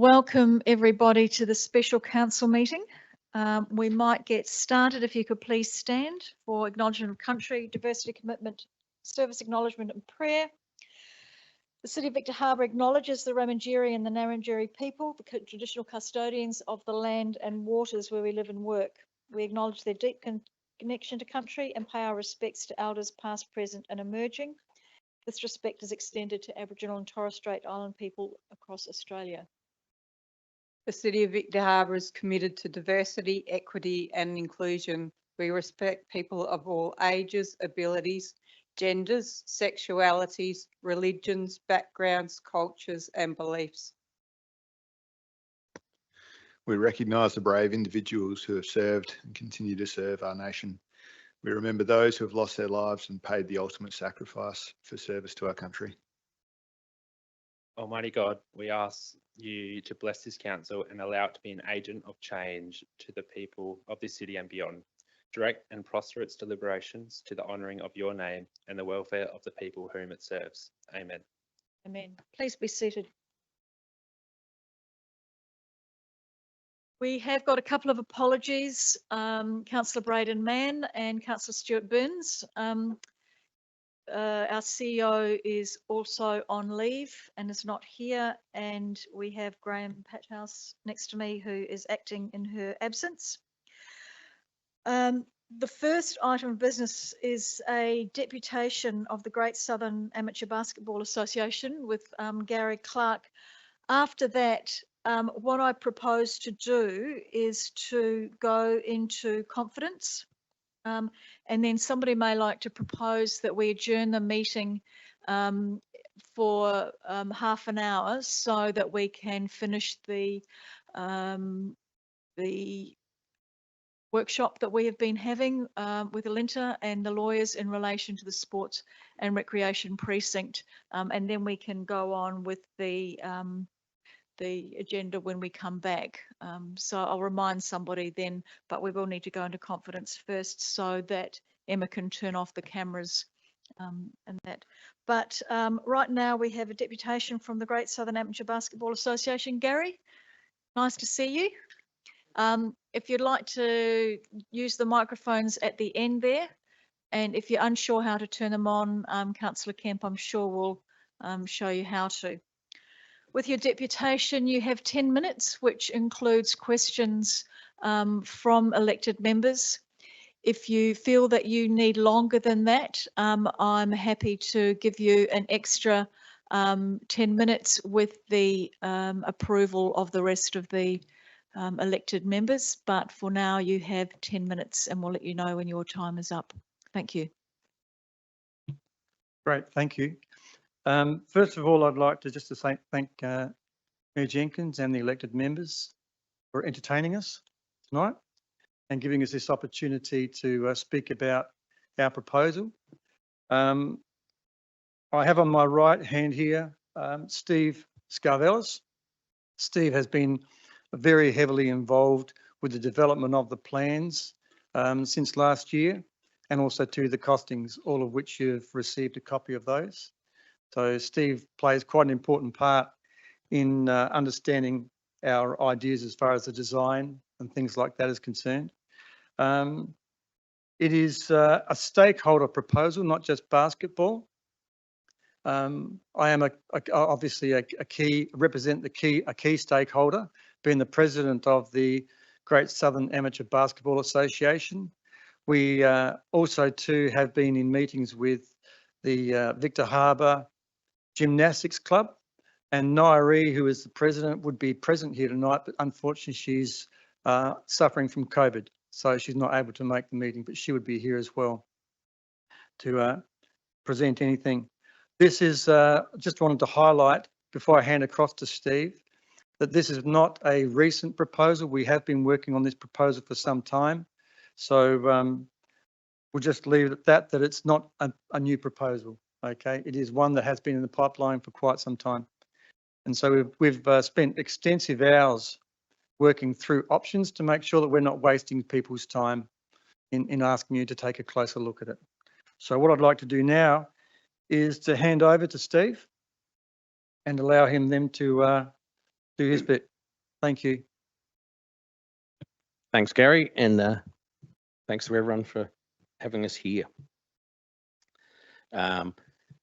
Welcome everybody to the special council meeting. We might get started if you could please stand for acknowledgement of country, diversity, commitment, service acknowledgement and prayer. The City of Victor Harbor acknowledges the Ramangeri and the Narrandjeri people, the traditional custodians of the land and waters where we live and work. We acknowledge their deep connection to country and pay our respects to elders past, present and emerging. This respect is extended to Aboriginal and Torres Strait Island people across Australia. The City of Victor Harbor is committed to diversity, equity and inclusion. We respect people of all ages, abilities, genders, sexualities, religions, backgrounds, cultures and beliefs. We recognise the brave individuals who have served and continue to serve our nation. We remember those who have lost their lives and paid the ultimate sacrifice for service to our country. Almighty God, we ask you to bless this council and allow it to be an agent of change to the people of this city and beyond. Direct and prosper its deliberations to the honouring of your name and the welfare of the people whom it serves. Amen. Amen. Please be seated. We have got a couple of apologies. Councillor Braden Mann and Councillor Stuart Burns. Our CEO is also on leave and is not here, and we have Graham Pathouse next to me who is acting in her absence. The first item of business is a deputation of the Great Southern Amateur Basketball Association with Gary Clark. After that, what I propose to do is to go into confidence. And then somebody may like to propose that we adjourn the meeting for half an hour so that we can finish the workshop that we have been having with Alinta and the lawyers in relation to the sports and recreation precinct, and then we can go on with the agenda when we come back. So I'll remind somebody then, but we will need to go into confidence first so that Emma can turn off the cameras and that. But right now we have a deputation from the Great Southern Amateur Basketball Association. Gary, nice to see you. If you'd like to use the microphones at the end there, and if you're unsure how to turn them on, Councillor Kemp, I'm sure will show you how to. With your deputation, you have 10 minutes, which includes questions from elected members. If you feel that you need longer than that, I'm happy to give you an extra 10 minutes with the approval of the rest of the elected members. But for now, you have 10 minutes and we'll let you know when your time is up. Thank you. Great, thank you. First of all, I'd like to just thank Mayor Jenkins and the elected members for entertaining us tonight and giving us this opportunity to speak about our proposal. I have on my right hand here Steve Scarvellis. Steve has been very heavily involved with the development of the plans since last year, and also to the costings, all of which you've received a copy of those. So Steve plays quite an important part in understanding our ideas as far as the design and things like that is concerned. It is a stakeholder proposal, not just basketball. I am obviously a key stakeholder, being the president of the Great Southern Amateur Basketball Association. We also too have been in meetings with the Victor Harbor Gymnastics Club, and Nairi, who is the president, would be present here tonight, but unfortunately she's suffering from COVID, so she's not able to make the meeting, but she would be here as well to present anything. This is just wanted to highlight before I hand across to Steve that this is not a recent proposal. We have been working on this proposal for some time, so we'll just leave it at that it's not a new proposal. Okay, it is one that has been in the pipeline for quite some time. And so we've spent extensive hours working through options to make sure that we're not wasting people's time in asking you to take a closer look at it. So what I'd like to do now is to hand over to Steve and allow him then to do his bit. Thank you. Thanks, Gary, and thanks to everyone for having us here.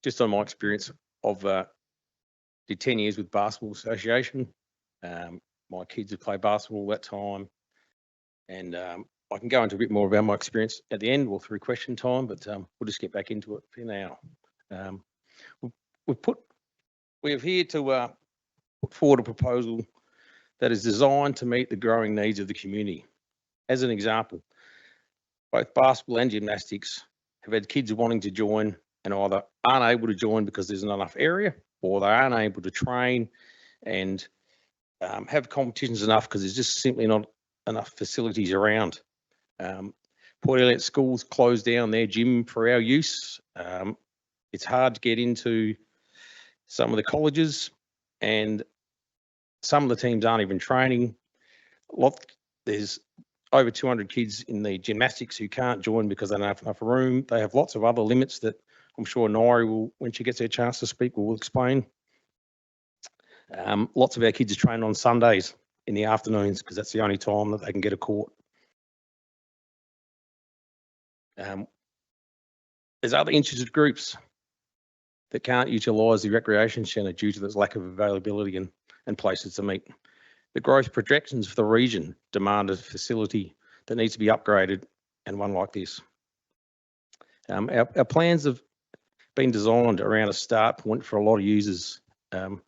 Just on my experience of did 10 years with Basketball Association. My kids have played basketball all that time, and I can go into a bit more about my experience at the end or through question time, but we'll just get back into it for now. We have here to put forward a proposal that is designed to meet the growing needs of the community. As an example, both basketball and gymnastics have had kids wanting to join and either aren't able to join because there's not enough area, or they aren't able to train and have competitions enough because there's just simply not enough facilities around. Port Elliot Schools closed down their gym for our use. It's hard to get into some of the colleges, and some of the teams aren't even training. There's over 200 kids in the gymnastics who can't join because they don't have enough room. They have lots of other limits that I'm sure Nairi will, when she gets her chance to speak, will explain. Lots of our kids are trained on Sundays in the afternoons because that's the only time that they can get a court. There's other interested groups that can't utilise the recreation centre due to this lack of availability and places to meet. The growth projections for the region demand a facility that needs to be upgraded, and one like this. Our plans have been designed around a start point for a lot of users. They've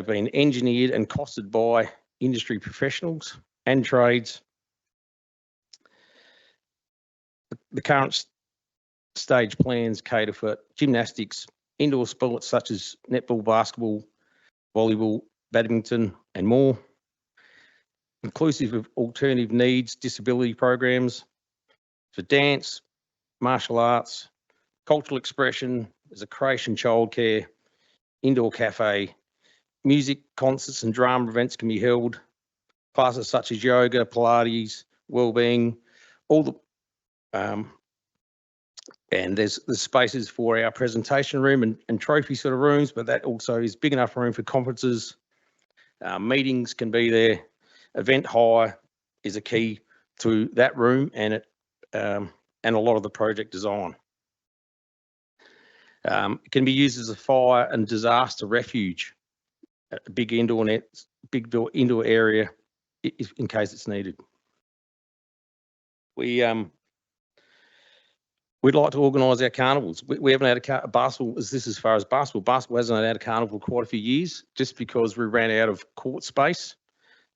been engineered and costed by industry professionals and trades. The current stage plans cater for gymnastics, indoor sports such as netball, basketball, volleyball, badminton and more, inclusive of alternative needs, disability programs for dance, martial arts, cultural expression, there's a creche and childcare, indoor cafe, music, concerts and drama events can be held, classes such as yoga, Pilates, wellbeing, all the and there's spaces for our presentation room and trophy sort of rooms, but that also is big enough room for conferences. Meetings can be there. Event hire is a key to that room and a lot of the project design. It can be used as a fire and disaster refuge, a big indoor indoor area in case it's needed. We'd like to organise our carnivals. We haven't had a basketball, as far as basketball. Basketball hasn't had a carnival for quite a few years, just because we ran out of court space.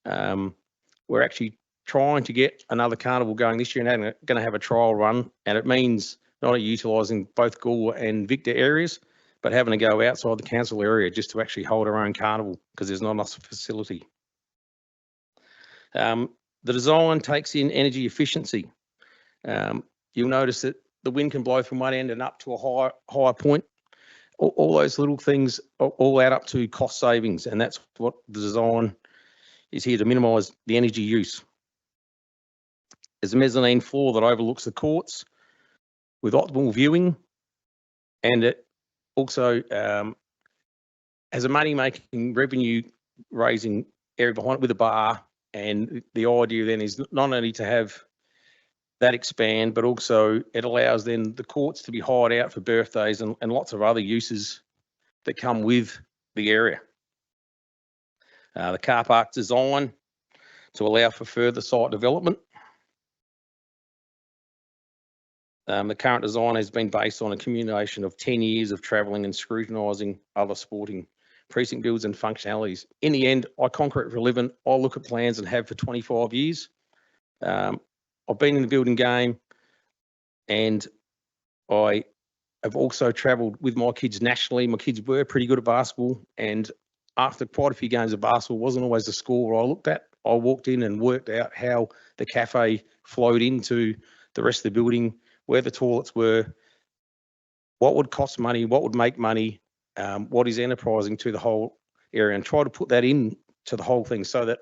We're actually trying to get another carnival going this year and going to have a trial run, and it means not only utilising both Gore and Victor areas, but having to go outside the council area just to actually hold our own carnival because there's not enough facility. The design takes in energy efficiency. You'll notice that the wind can blow from one end and up to a higher point. All those little things all add up to cost savings, and that's what the design is here to minimise the energy use. There's a mezzanine floor that overlooks the courts with optimal viewing, and it also has a money-making, revenue-raising area behind it with a bar. And the idea then is not only to have that expand, but also it allows then the courts to be hired out for birthdays and lots of other uses that come with the area. The car park design to allow for further site development. The current design has been based on a accumulation of 10 years of travelling and scrutinising other sporting precinct builds and functionalities. In the end, I concrete for a living. I look at plans and have for 25 years. I've been in the building game, and I have also travelled with my kids nationally. My kids were pretty good at basketball, and after quite a few games of basketball, wasn't always the score I looked at. I walked in and worked out how the cafe flowed into the rest of the building, where the toilets were, what would cost money, what would make money, what is enterprising to the whole area, and try to put that in to the whole thing so that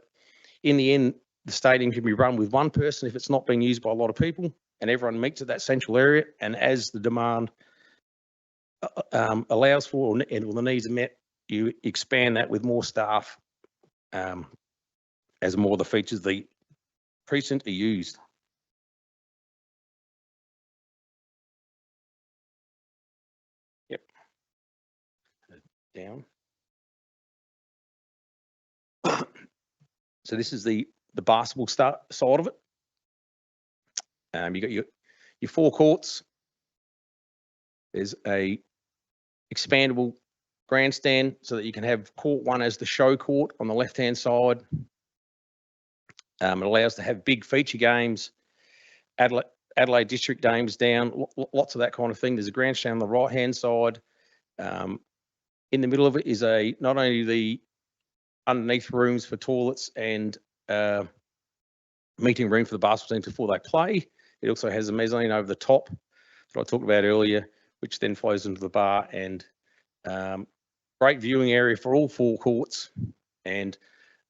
in the end, the stadium can be run with one person if it's not being used by a lot of people, and everyone meets at that central area. And as the demand allows for, and the needs are met, you expand that with more staff as more of the features of the precinct are used. Yep. Down. So this is the basketball side of it. You got your forecourts. There's a expandable grandstand so that you can have court 1 as the show court on the left-hand side. It allows to have big feature games, Adelaide District games down, lots of that kind of thing. There's a grandstand on the right-hand side. In the middle of it is not only the underneath rooms for toilets and meeting room for the basketball teams before they play. It also has a mezzanine over the top that I talked about earlier, which then flows into the bar, and great viewing area for all 4 courts and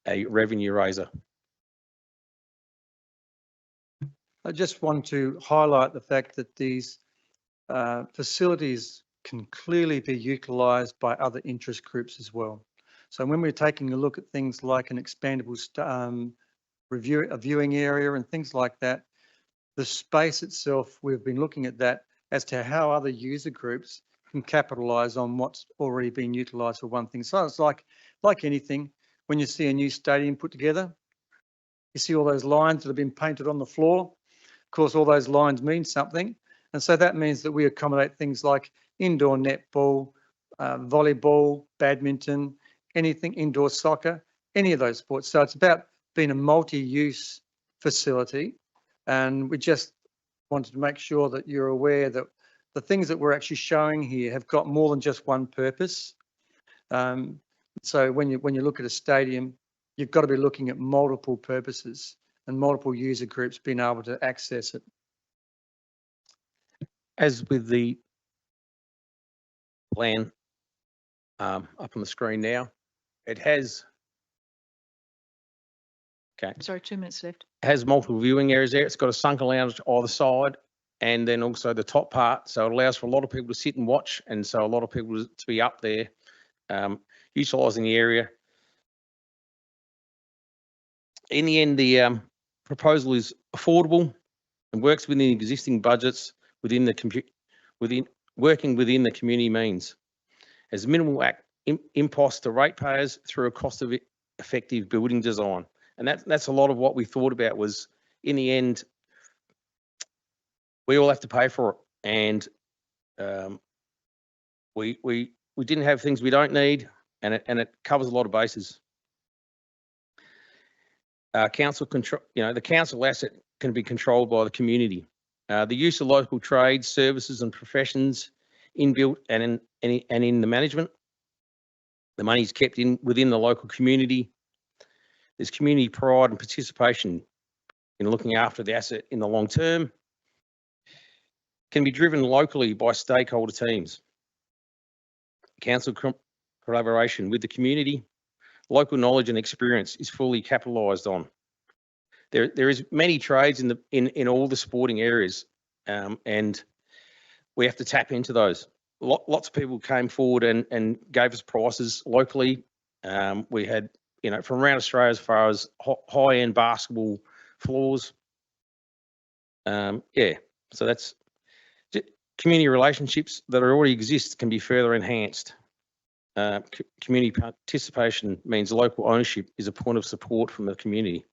a revenue raiser. I just want to highlight the fact that these facilities can clearly be utilised by other interest groups as well. So when we're taking a look at things like an expandable a viewing area and things like that, the space itself, we've been looking at that as to how other user groups can capitalise on what's already been utilised for one thing. So it's like anything, when you see a new stadium put together, you see all those lines that have been painted on the floor. Of course, all those lines mean something. And so that means that we accommodate things like indoor netball, volleyball, badminton, anything, indoor soccer, any of those sports. So it's about being a multi-use facility. And we just wanted to make sure that you're aware that the things that we're actually showing here have got more than just one purpose. So when you look at a stadium, you've got to be looking at multiple purposes and multiple user groups being able to access it. As with the plan up on the screen now, it has, Sorry, 2 minutes left. has multiple viewing areas there. It's got a sunken lounge either side, and then also the top part. So it allows for a lot of people to sit and watch, and so a lot of people to be up there utilising the area. In the end, the proposal is affordable and works within existing budgets working within the community means. As minimal impost to ratepayers through a cost-effective building design. And that's a lot of what we thought about was, in the end, we all have to pay for it. And we didn't have things we don't need, and it covers a lot of bases. Council control, the council asset can be controlled by the community. The use of local trades, services and professions inbuilt and in the management. The money is kept within the local community. There's community pride and participation in looking after the asset in the long term. Can be driven locally by stakeholder teams. Council collaboration with the community. Local knowledge and experience is fully capitalised on. There is many trades in all the sporting areas, and we have to tap into those. Lots of people came forward and gave us prices locally. We had, from around Australia as far as high-end basketball floors. So that's community relationships that already exist can be further enhanced. Community participation means local ownership is a point of support from the community.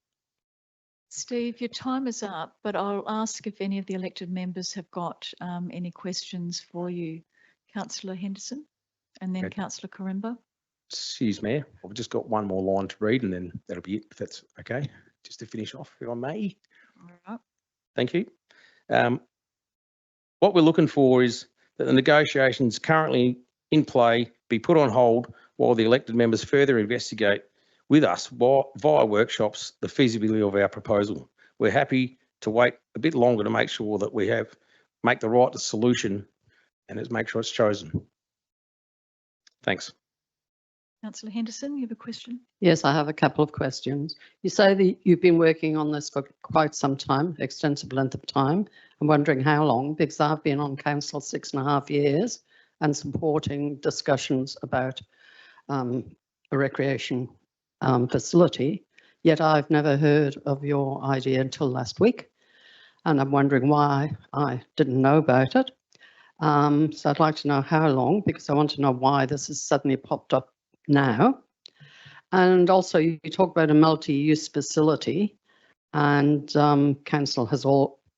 Steve, your time is up, but I'll ask if any of the elected members have got any questions for you. Councillor Henderson and then Councillor Karimba. Excuse me, I've just got one more line to read and then that'll be it, if that's okay. Just to finish off, if I may. All right. Thank you. What we're looking for is that the negotiations currently in play be put on hold while the elected members further investigate with us via workshops the feasibility of our proposal. We're happy to wait a bit longer to make sure that we make the right solution and make sure it's chosen. Thanks. Councillor Henderson, you have a question? Yes, I have a couple of questions. You say that you've been working on this for quite some time, extensive length of time. I'm wondering how long, because I've been on council 6.5 years and supporting discussions about a recreation facility, yet I've never heard of your idea until last week. And I'm wondering why I didn't know about it. So I'd like to know how long, because I want to know why this has suddenly popped up now. And also you talk about a multi-use facility, and council has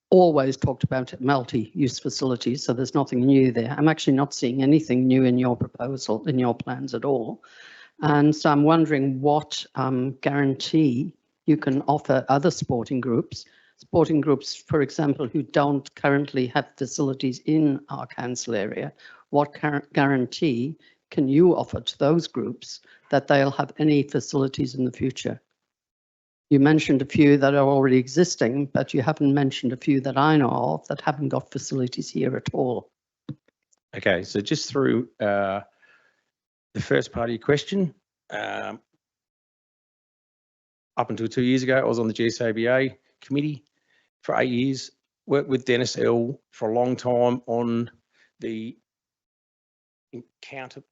always talked about multi-use facilities, so there's nothing new there. I'm actually not seeing anything new in your proposal, in your plans at all. And so I'm wondering what guarantee you can offer other sporting groups, for example, who don't currently have facilities in our council area. What guarantee can you offer to those groups that they'll have any facilities in the future? You mentioned a few that are already existing, but you haven't mentioned a few that I know of that haven't got facilities here at all. Okay, so just through the first part of your question, up until 2 years ago, I was on the GSABA committee for 8 years, worked with Dennis L for a long time on the Encounter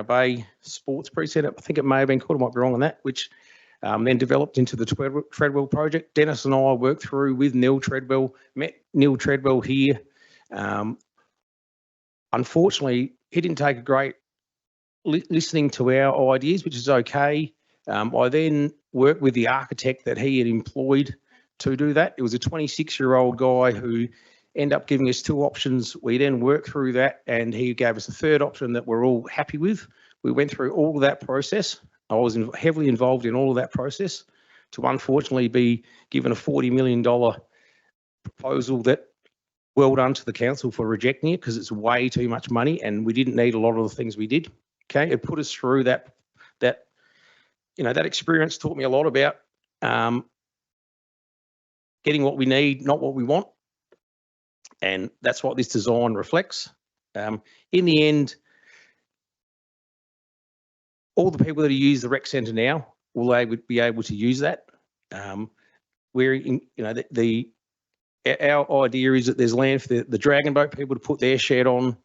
Bay sports precinct. I think it may have been called, I might be wrong on that, which then developed into the Treadwell project. Dennis and I worked through with Neil Treadwell, met Neil Treadwell here. Unfortunately, he didn't take a great listening to our ideas, which is okay. I then worked with the architect that he had employed to do that. It was a 26-year-old guy who ended up giving us two options. We then worked through that and he gave us a third option that we're all happy with. We went through all of that process. I was heavily involved in all of that process to unfortunately be given a $40 million proposal that, well done to the council for rejecting it because it's way too much money and we didn't need a lot of the things we did. Okay, it put us through that experience taught me a lot about getting what we need, not what we want. And that's what this design reflects. In the end, all the people that use the rec centre now will be able to use that. Our idea is that there's land for the dragon boat people to put their shed on.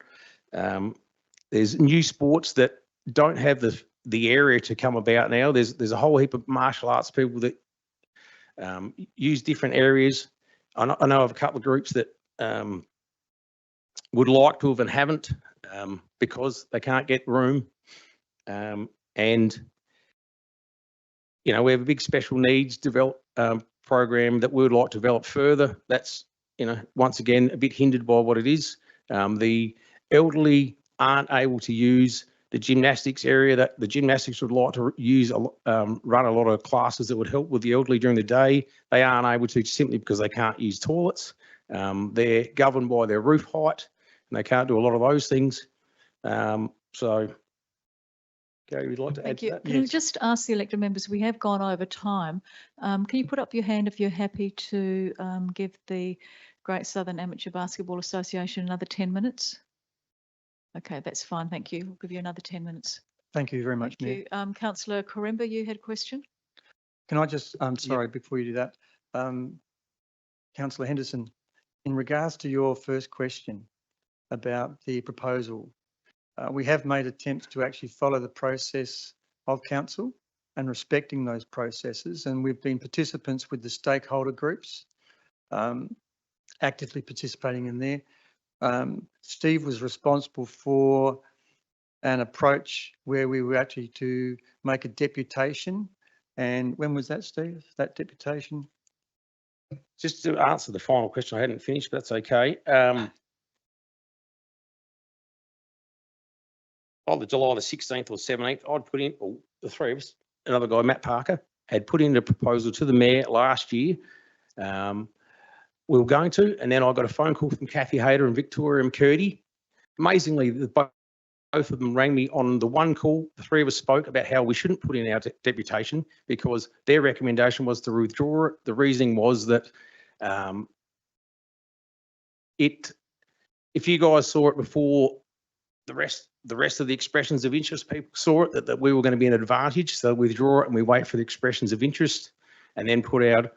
There's new sports that don't have the area to come about now. There's a whole heap of martial arts people that use different areas. I know of a couple of groups that would like to have and haven't because they can't get room. And we have a big special needs program that we would like to develop further. That's once again a bit hindered by what it is. The elderly aren't able to use the gymnastics area. That the gymnastics would like to use run a lot of classes that would help with the elderly during the day. They aren't able to simply because they can't use toilets. They're governed by their roof height and they can't do a lot of those things. So Gary, would you like to add to that? Can I just ask the elected members, we have gone over time. Can you put up your hand if you're happy to give the Great Southern Amateur Basketball Association another 10 minutes? Okay, that's fine. Thank you. We'll give you another 10 minutes. Thank you very much, Mayor. Thank you. Councillor Koremba, you had a question? Can I just, sorry, before you do that, Councillor Henderson, in regards to your first question about the proposal, we have made attempts to actually follow the process of council and respecting those processes, and we've been participants with the stakeholder groups, actively participating in there. Steve was responsible for an approach where we were actually to make a deputation. And when was that, Steve, that deputation? Just to answer the final question, I hadn't finished, but that's okay. Either July the 16th or 17th, I'd put in, or the three of us, another guy, Matt Parker, had put in a proposal to the mayor last year. We were going to, and then I got a phone call from Kathy Hayter and Victoria McCurdy. Amazingly, both of them rang me on the one call. The three of us spoke about how we shouldn't put in our deputation because their recommendation was to withdraw it. The reasoning was that if you guys saw it before the rest of the expressions of interest people saw it, that we were going to be an advantage. So withdraw it and we wait for the expressions of interest and then put our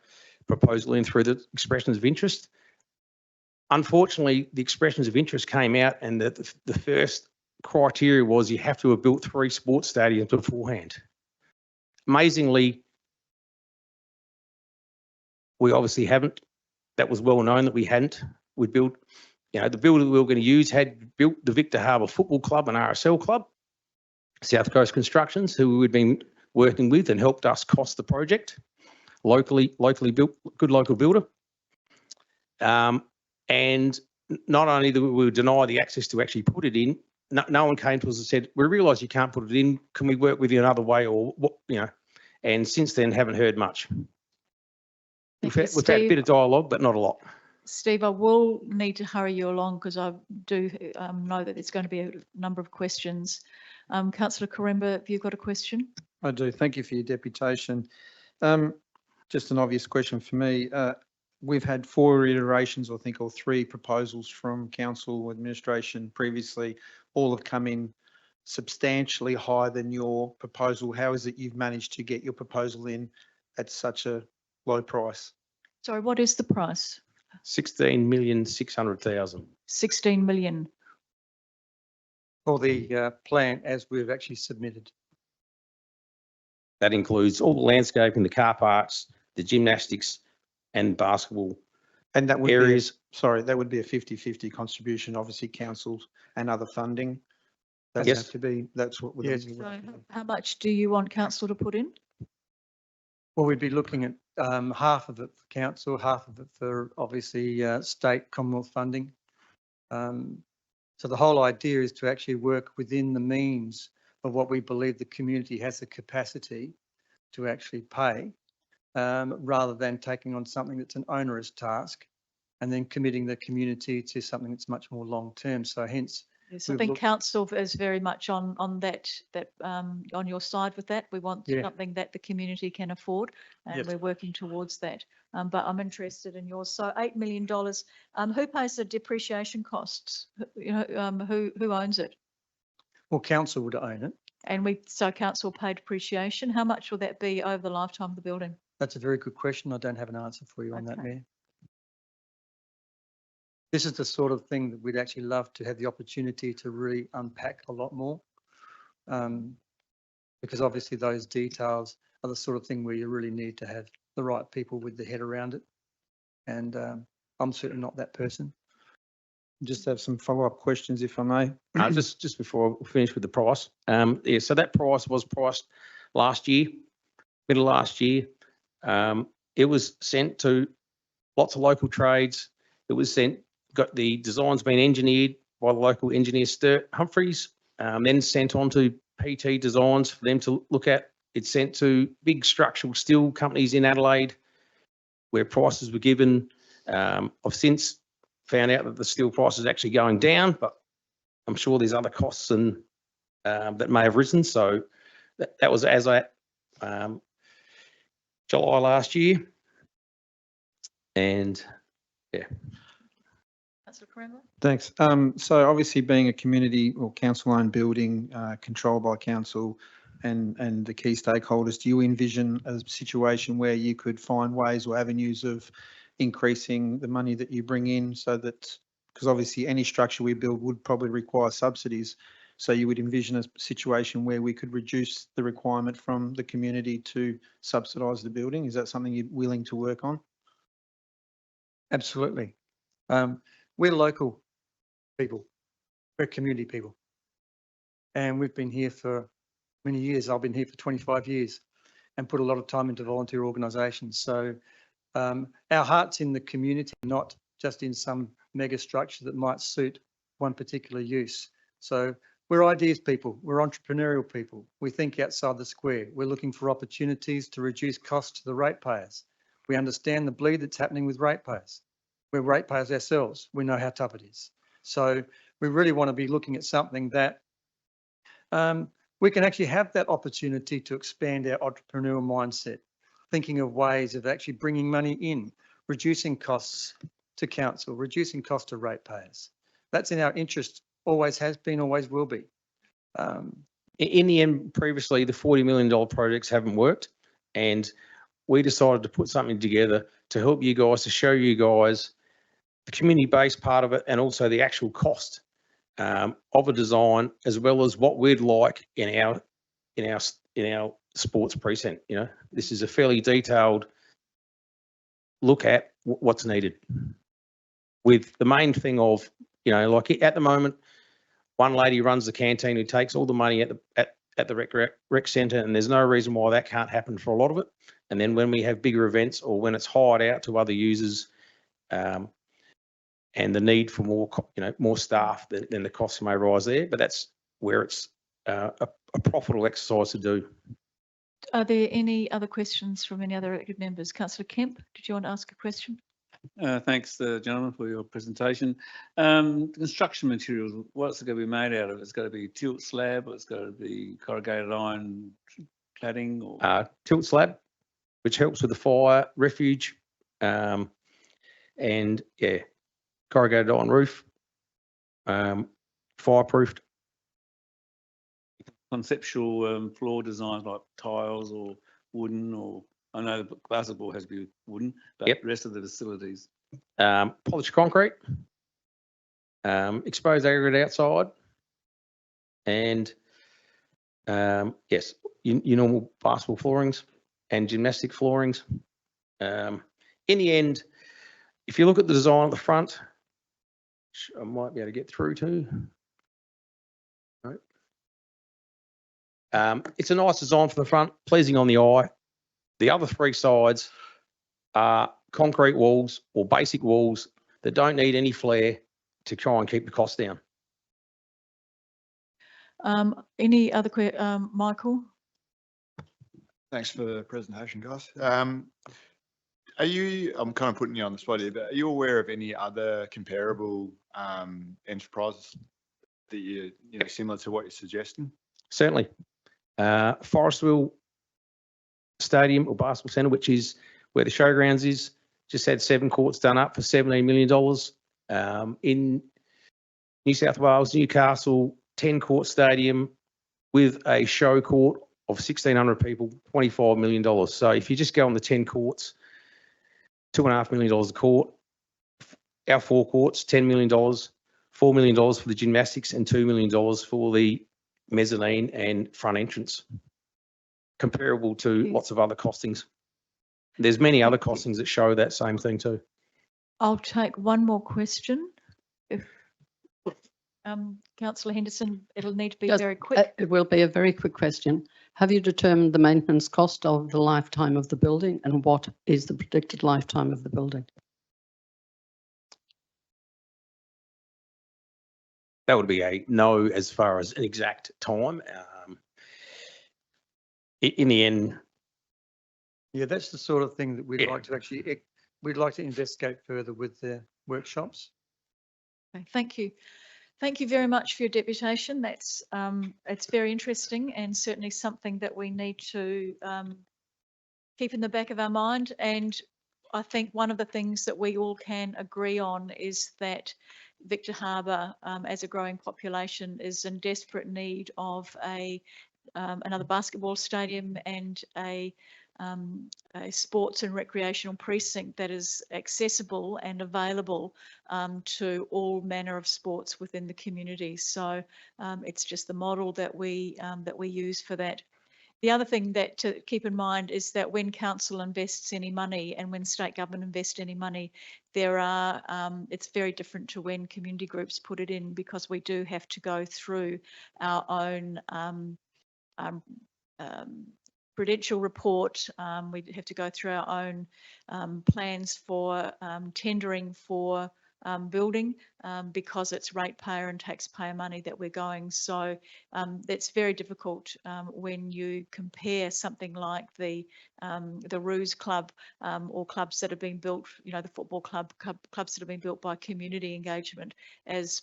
proposal in through the expressions of interest. Unfortunately, the expressions of interest came out and the first criteria was you have to have built 3 sports stadiums beforehand. Amazingly, we obviously haven't. That was well known that we hadn't. We built, the builder we were going to use had built the Victor Harbour Football Club and RSL Club, South Coast Constructions, who we'd been working with and helped us cost the project. Locally built, good local builder. And not only that we were denied the access to actually put it in, no one came to us and said, we realise you can't put it in. Can we work with you another way, or what? And since then haven't heard much. We've had a bit of dialogue, but not a lot. Steve, I will need to hurry you along because I do know that there's going to be a number of questions. Councillor Karemba, have you got a question? I do. Thank you for your deputation. Just an obvious question for me. We've had 4 iterations, I think, or 3 proposals from council administration previously. All have come in substantially higher than your proposal. How is it you've managed to get your proposal in at such a low price? Sorry, what is the price? 16,600,000. 16 million. For the plan as we've actually submitted. That includes all the landscaping, the car parks, the gymnastics and basketball And that would areas. that would be a 50-50 contribution, obviously councils and other funding. Doesn't Yes. have to be, that's what we're Yes. looking So at. how much do you want council to put in? Well, we'd be looking at half of it for council, half of it for obviously state Commonwealth funding. So the whole idea is to actually work within the means of what we believe the community has the capacity to actually pay, rather than taking on something that's an onerous task and then committing the community to something that's much more long term. So hence, Yes, I we've think looked- council is very much on that on your side with that. We want Yeah. something that the community can afford, and Yes. we're working towards that. But I'm interested in yours. So $8 million. Who pays the depreciation costs? Who owns it? well, council would own it. And so council pay depreciation. How much will that be over the lifetime of the building? That's a very good question. I don't have an answer for you on that, Okay. Mayor. This is the sort of thing that we'd actually love to have the opportunity to really unpack a lot more. Because obviously those details are the sort of thing where you really need to have the right people with the head around it. And I'm certainly not that person. Just have some follow-up questions, if I may. Just before I finish with the price. Yeah, so that price was priced last year, middle of last year. It was sent to lots of local trades. It was got the designs been engineered by the local engineer Sturt Humphreys, then sent on to PT Designs for them to look at. It's sent to big structural steel companies in Adelaide where prices were given. I've since found out that the steel price is actually going down, but I'm sure there's other costs and that may have risen. So that was as at July last year. And yeah. Councillor Cranmer? Thanks. So obviously being a community or council-owned building controlled by council and the key stakeholders, do you envision a situation where you could find ways or avenues of increasing the money that you bring in so that, because obviously any structure we build would probably require subsidies. So you would envision a situation where we could reduce the requirement from the community to subsidise the building. Is that something you're willing to work on? Absolutely. We're local people. We're community people. And we've been here for many years. I've been here for 25 years and put a lot of time into volunteer organisations. So our heart's in the community, not just in some mega structure that might suit one particular use. So we're ideas people, we're entrepreneurial people. We think outside the square. We're looking for opportunities to reduce costs to the ratepayers. We understand the bleed that's happening with ratepayers. We're ratepayers ourselves. We know how tough it is. So we really want to be looking at something that we can actually have that opportunity to expand our entrepreneurial mindset, thinking of ways of actually bringing money in, reducing costs to council, reducing costs to ratepayers. That's in our interest, always has been, always will be. In the end, previously, the $40 million projects haven't worked, and we decided to put something together to help you guys, to show you guys the community-based part of it and also the actual cost. of a design, as well as what we'd like in our sports precinct. You know, this is a fairly detailed look at what's needed, with the main thing of, you know, like at the moment, one lady runs the canteen who takes all the money at the rec centre, and there's no reason why that can't happen for a lot of it. And then when we have bigger events or when it's hired out to other users, and the need for more staff, then the costs may rise there. But that's where it's a profitable exercise to do. Are there any other questions from any other elected members? Councillor Kemp, did you want to ask a question? Thanks, gentlemen, for your presentation. Construction materials, what's it going to be made out of? It's got to be tilt slab, or it's got to be corrugated iron cladding, or Tilt slab, which helps with the fire refuge, and yeah, corrugated iron roof, fireproofed. conceptual floor designs like tiles or wooden, or I know the basketball has to be wooden, but Yep. the rest of the facilities. Polished concrete, exposed aggregate outside, and yes, your normal basketball floorings and gymnastic floorings. In the end, if you look at the design at the front, which I might be able to get through to. Right. It's a nice design for the front, pleasing on the eye. The other three sides are concrete walls or basic walls that don't need any flair to try and keep the cost down. Any other Michael? Thanks for the presentation, guys. I'm kind of putting you on the spot here, but are you aware of any other comparable enterprises that you know, similar to what you're suggesting? Certainly. Forestville Stadium or Basketball Centre, which is where the showgrounds is, just had 7 courts done up for $17 million. In New South Wales, Newcastle, 10-court stadium with a show court of 1,600 people, $25 million. So if you just go on the 10 courts, $2.5 million a court. Our 4 courts, $10 million, $4 million for the gymnastics, and $2 million for the mezzanine and front entrance, comparable to lots of other costings. There's many other costings that show that same thing too. I'll take one more question. If Councillor Henderson, it'll need to be very quick. It will be a very quick question. Have you determined the maintenance cost of the lifetime of the building, and what is the predicted lifetime of the building? That would be a no as far as an exact time. In the end, Yeah, that's the sort of thing that we'd Yeah. like to investigate further with the workshops. Okay, thank you. Thank you very much for your deputation. That's it's very interesting and certainly something that we need to keep in the back of our mind. And I think one of the things that we all can agree on is that Victor Harbor, as a growing population, is in desperate need of another basketball stadium and a sports and recreational precinct that is accessible and available to all manner of sports within the community. So it's just the model that we use for that. The other thing that to keep in mind is that when council invests any money and when state government invests any money, there are it's very different to when community groups put it in, because we do have to go through our own prudential report. We have to go through our own plans for tendering for building, because it's ratepayer and taxpayer money that we're going. So that's very difficult when you compare something like the Roos Club or clubs that have been built, you know, the football clubs that have been built by community engagement, as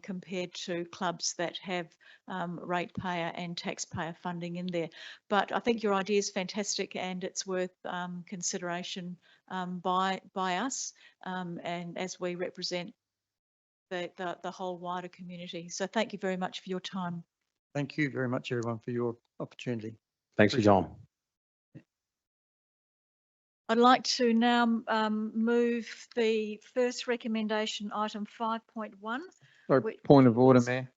compared to clubs that have ratepayer and taxpayer funding in there. But I think your idea is fantastic, and it's worth consideration by us, and as we represent the whole wider community. So thank you very much for your time. Thank you very much, everyone, for your opportunity. thanks for your time. I'd like to now move the first recommendation, item 5.1. Sorry, Which- point of order, Mayor,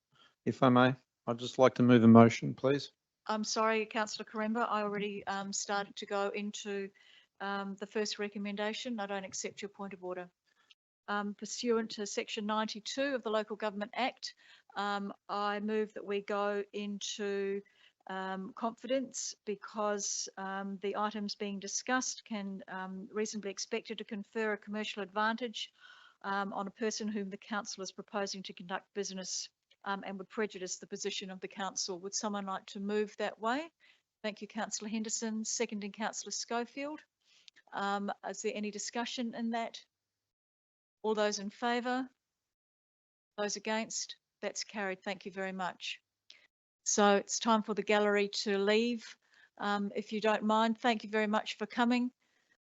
if I may. I'd just like to move a motion, please. I'm sorry, Councillor Karemba, I already started to go into the first recommendation. I don't accept your point of order. Pursuant to section 92 of the Local Government Act, I move that we go into confidence because the items being discussed can reasonably expected to confer a commercial advantage on a person whom the council is proposing to conduct business and would prejudice the position of the council. Would someone like to move that way? Thank you, Councillor Henderson. Seconding, Councillor Schofield. Is there any discussion in that? All those in favour? Those against? That's carried. Thank you very much. So it's time for the gallery to leave. If you don't mind, thank you very much for coming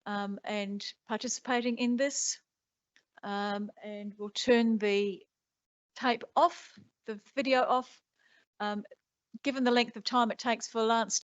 and participating in this. And we'll turn the tape off, the video off. Given the length of time it takes for Lance